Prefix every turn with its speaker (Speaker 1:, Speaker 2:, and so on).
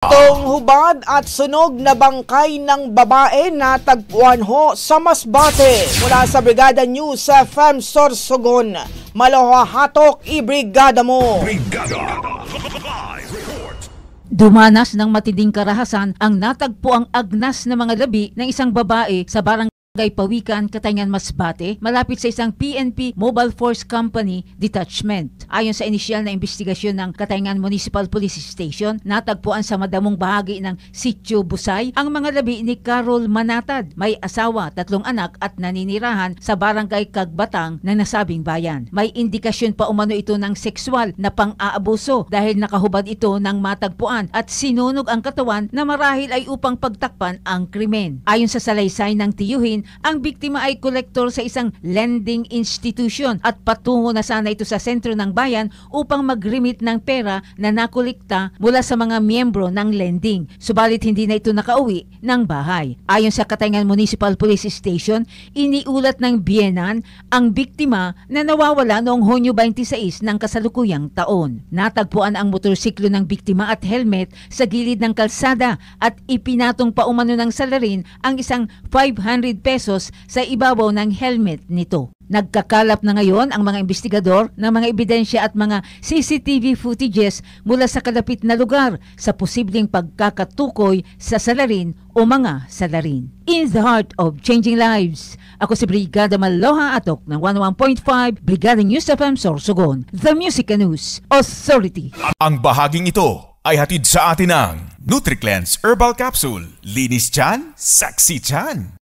Speaker 1: Itong hubad at sunog na bangkay ng babae na tagpuan ho sa Masbate. Mula sa Brigada News sa FM Sorsogon, Malohahatok, ibrigada mo!
Speaker 2: Dumanas ng matinding karahasan ang natagpuang agnas na mga labi ng isang babae sa barangay Pawikan, Katangian, Masbate, malapit sa isang PNP Mobile Force Company detachment. Ayon sa inisyal na investigasyon ng Katangian Municipal Police Station, natagpuan sa madamong bahagi ng Sitio Busay ang mga labi ni Carol Manatad, may asawa, 3 anak at naninirahan sa barangay Kagbatang ng nasabing bayan. May indikasyon pa umano ito ng sexual na pang-aabuso dahil nakahubad ito ng matagpuan at sinunog ang katawan na marahil ay upang pagtakpan ang krimen. Ayon sa salaysay ng tiyuhin, ang biktima ay kolektor sa isang lending institution at patungo na sana ito sa sentro ng bayan upang mag-remit ng pera na nakolekta mula sa mga miyembro ng lending. Subalit hindi na ito nakauwi ng bahay. Ayon sa Katangian Municipal Police Station, iniulat ng biyenan ang biktima na nawawala noong Hunyo 26 ng kasalukuyang taon. Natagpuan ang motorsiklo ng biktima at helmet sa gilid ng kalsada at ipinatong pa umano ng salarin ang isang 500 pesos sa ibabaw ng helmet nito. Nagkakalap na ngayon ang mga investigador ng mga ebidensya at mga CCTV footages mula sa kalapit na lugar sa posibleng pagkakatukoy sa salarin o mga salarin. In the heart of changing lives, ako si Brigada Malohahatok ng 101.5 Brigada News FM Sorsogon, The Music News Authority.
Speaker 3: Ang bahaging ito ay hatid sa atin ng NutriCleanse Herbal Capsule. Linis tiyan, sexy tiyan.